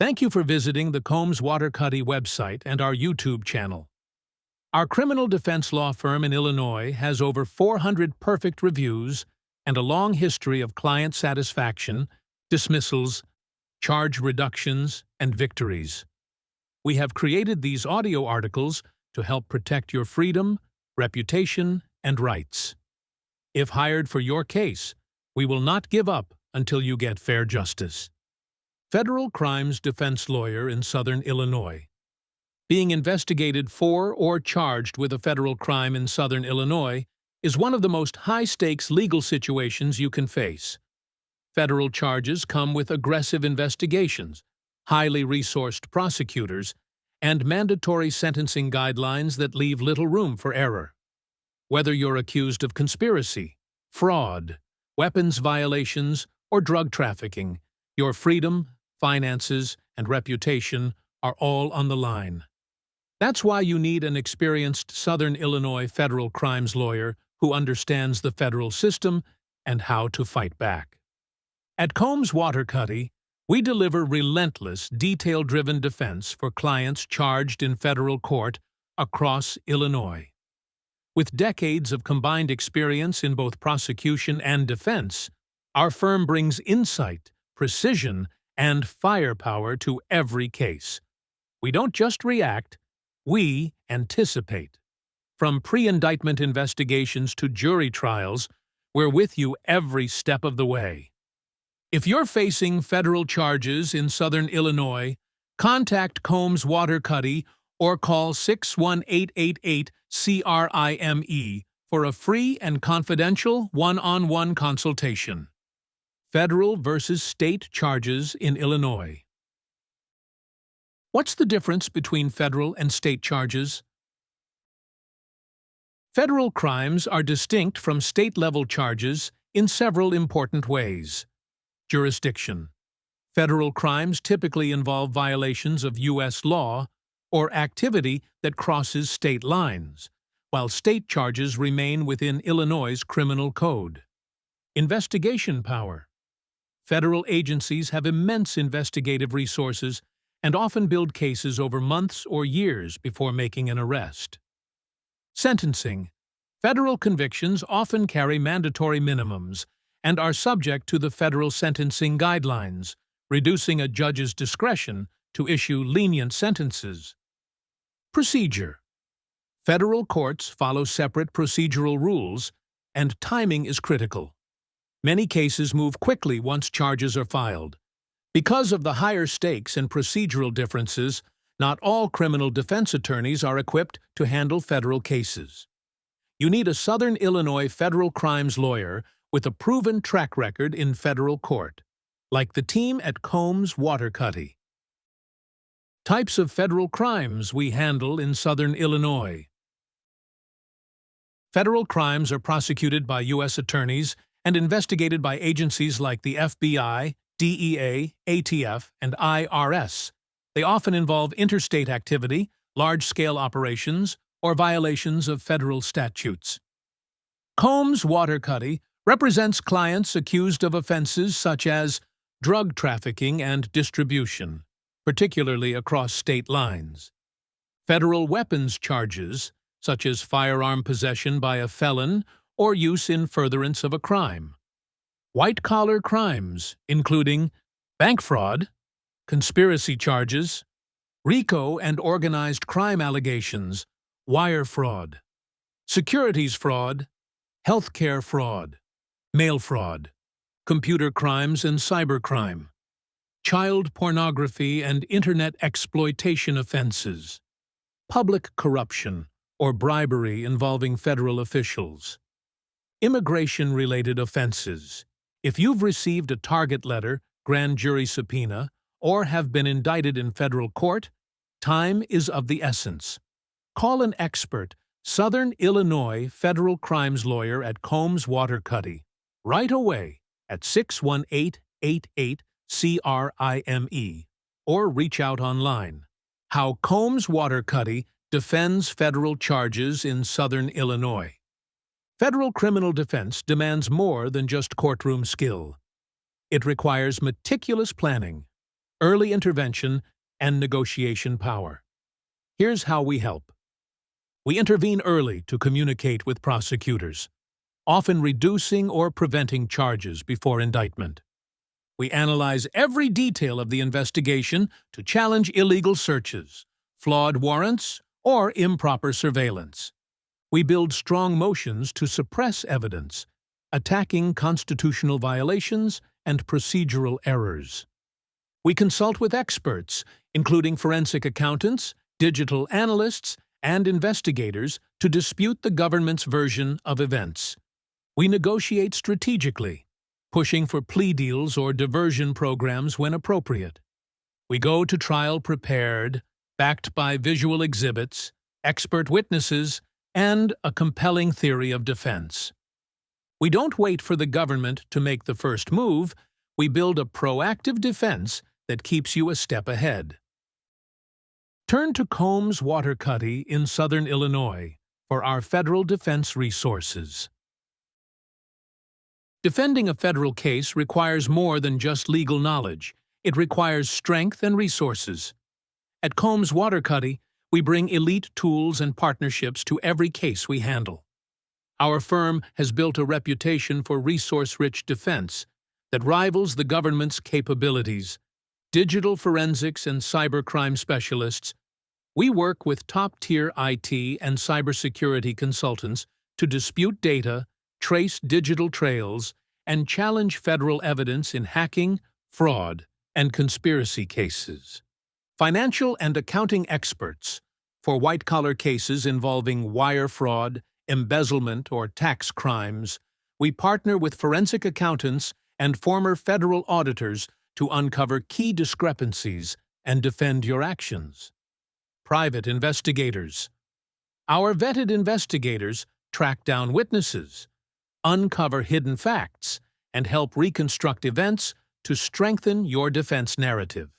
Thank you for visiting the Waterkotte website and our YouTube channel. Our criminal defense law firm in Illinois has over 400 perfect reviews and a long history of client satisfaction, dismissals, charge reductions, and victories. We have created these audio articles to help protect your freedom, reputation, and rights. If hired for your case, we will not give up until you get fair justice. Federal Crimes Defense Lawyer in Southern Illinois. Being investigated for or charged with a federal crime in Southern Illinois is one of the most high-stakes legal situations you can face. Federal charges come with aggressive investigations, highly resourced prosecutors, and mandatory sentencing guidelines that leave little room for error. Whether you're accused of conspiracy, fraud, weapons violations, or drug trafficking, your freedom, finances, and reputation are all on the line. That's why you need an experienced Southern Illinois federal crimes lawyer who understands the federal system and how to fight back. At Waterkotte, we deliver relentless, detail-driven defense for clients charged in federal court across Illinois. With decades of combined experience in both prosecution and defense, our firm brings insight, precision, and firepower to every case. We don't just react, we anticipate. From pre-indictment investigations to jury trials, we're with you every step of the way. If you're facing federal charges in Southern Illinois, contact Waterkotte or call 61888-CRIME for a free and confidential one-on-one consultation. Federal versus state charges in Illinois. What's the difference between federal and state charges? Federal crimes are distinct from state-level charges in several important ways. Jurisdiction. Federal crimes typically involve violations of U.S. law or activity that crosses state lines, while state charges remain within Illinois' criminal code. Investigation power. Federal agencies have immense investigative resources and often build cases over months or years before making an arrest. Sentencing. Federal convictions often carry mandatory minimums and are subject to the federal sentencing guidelines, reducing a judge's discretion to issue lenient sentences. Procedure. Federal courts follow separate procedural rules, and timing is critical. Many cases move quickly once charges are filed. Because of the higher stakes and procedural differences, not all criminal defense attorneys are equipped to handle federal cases. You need a Southern Illinois federal crimes lawyer with a proven track record in federal court, like the team at Waterkotte. Types of federal crimes we handle in Southern Illinois. Federal crimes are prosecuted by U.S. attorneys and investigated by agencies like the FBI, DEA, ATF, and IRS. They often involve interstate activity, large-scale operations, or violations of federal statutes. Waterkotte represents clients accused of offenses such as drug trafficking and distribution, particularly across state lines. Federal weapons charges, such as firearm possession by a felon or use in furtherance of a crime. White-collar crimes, including bank fraud, conspiracy charges, RICO and organized crime allegations, wire fraud, securities fraud, healthcare fraud, mail fraud, computer crimes and cybercrime, child pornography and internet exploitation offenses, public corruption or bribery involving federal officials, immigration-related offenses. If you've received a target letter, grand jury subpoena, or have been indicted in federal court, time is of the essence. Call an expert, Southern Illinois federal crimes lawyer at Waterkotte right away at 618-88-CRIME or reach out online. How Waterkotte defends federal charges in Southern Illinois. Federal criminal defense demands more than just courtroom skill. It requires meticulous planning, early intervention, and negotiation power. Here's how we help. We intervene early to communicate with prosecutors, often reducing or preventing charges before indictment. We analyze every detail of the investigation to challenge illegal searches, flawed warrants, or improper surveillance. We build strong motions to suppress evidence, attacking constitutional violations and procedural errors. We consult with experts, including forensic accountants, digital analysts, and investigators, to dispute the government's version of events. We negotiate strategically, pushing for plea deals or diversion programs when appropriate. We go to trial prepared, backed by visual exhibits, expert witnesses, and a compelling theory of defense. We don't wait for the government to make the first move. We build a proactive defense that keeps you a step ahead. Turn to Combs Waterkotte in Southern Illinois for our federal defense resources. Defending a federal case requires more than just legal knowledge. It requires strength and resources. At Combs Waterkotte, we bring elite tools and partnerships to every case we handle. Our firm has built a reputation for resource-rich defense that rivals the government's capabilities. Digital forensics and cybercrime specialists, we work with top-tier IT and cybersecurity consultants to dispute data, trace digital trails, and challenge federal evidence in hacking, fraud, and conspiracy cases. Financial and accounting experts for white-collar cases involving wire fraud, embezzlement, or tax crimes, we partner with forensic accountants and former federal auditors to uncover key discrepancies and defend your actions. Private investigators. Our vetted investigators track down witnesses, uncover hidden facts, and help reconstruct events to strengthen your defense narrative.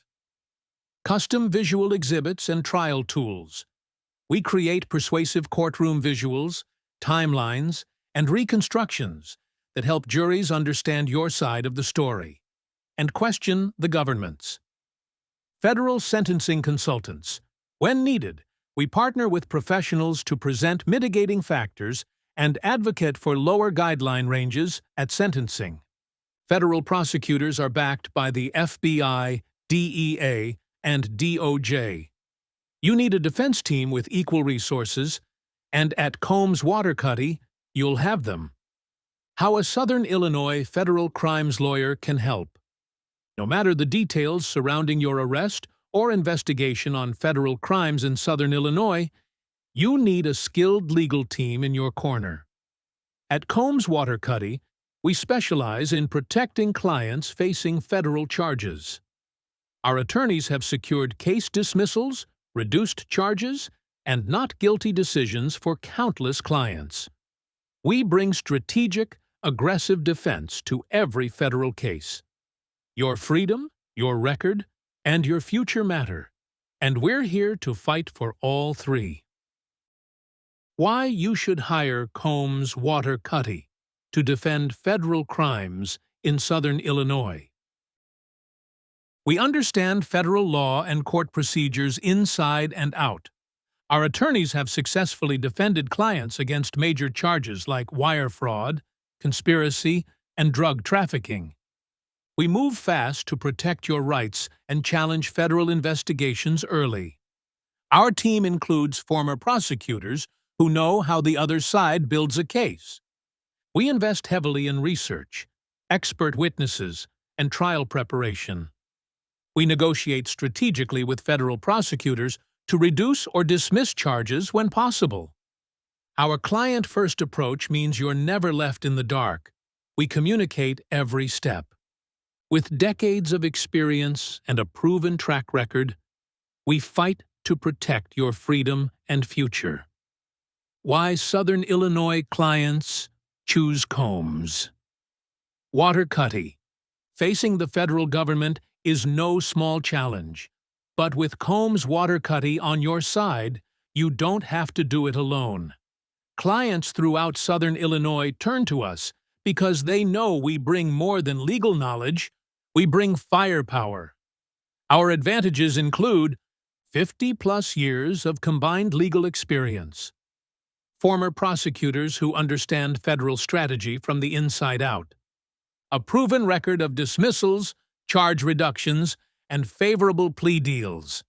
Custom visual exhibits and trial tools. We create persuasive courtroom visuals, timelines, and reconstructions that help juries understand your side of the story and question the government's. Federal sentencing consultants. When needed, we partner with professionals to present mitigating factors and advocate for lower guideline ranges at sentencing. Federal prosecutors are backed by the FBI, DEA, and DOJ. You need a defense team with equal resources, and at Combs Waterkotte, you'll have them. How a Southern Illinois federal crimes lawyer can help. No matter the details surrounding your arrest or investigation on federal crimes in Southern Illinois, you need a skilled legal team in your corner. At Combs Waterkotte, we specialize in protecting clients facing federal charges. Our attorneys have secured case dismissals, reduced charges, and not guilty decisions for countless clients. We bring strategic, aggressive defense to every federal case. Your freedom, your record, and your future matter, and we're here to fight for all three. Why you should hire Combs Waterkotte to defend federal crimes in Southern Illinois. We understand federal law and court procedures inside and out. Our attorneys have successfully defended clients against major charges like wire fraud, conspiracy, and drug trafficking. We move fast to protect your rights and challenge federal investigations early. Our team includes former prosecutors who know how the other side builds a case. We invest heavily in research, expert witnesses, and trial preparation. We negotiate strategically with federal prosecutors to reduce or dismiss charges when possible. Our client-first approach means you're never left in the dark. We communicate every step. With decades of experience and a proven track record, we fight to protect your freedom and future. Why Southern Illinois clients choose Combs. Waterkotte. Facing the federal government is no small challenge, but with Combs Waterkotte on your side, you don't have to do it alone. Clients throughout Southern Illinois turn to us because they know we bring more than legal knowledge, we bring firepower. Our advantages include 50-plus years of combined legal experience, former prosecutors who understand federal strategy from the inside out, a proven record of dismissals, charge reductions, and favorable plea deals,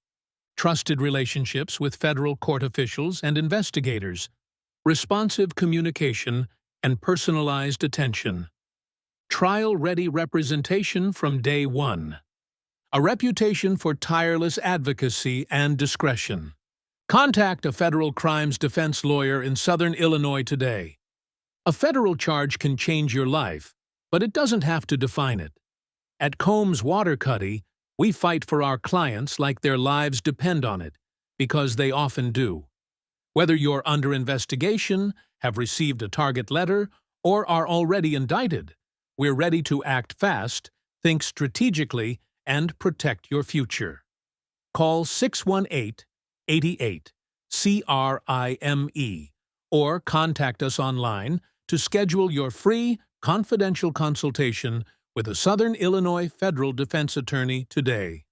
trusted relationships with federal court officials and investigators, responsive communication, and personalized attention, trial-ready representation from day one, a reputation for tireless advocacy and discretion. Contact a federal crimes defense lawyer in Southern Illinois today. A federal charge can change your life, but it doesn't have to define it. At Combs Waterkotte, we fight for our clients like their lives depend on it, because they often do. Whether you're under investigation, have received a target letter, or are already indicted, we're ready to act fast, think strategically, and protect your future. Call 618-88-CRIME or contact us online to schedule your free, confidential consultation with a Southern Illinois federal defense attorney today.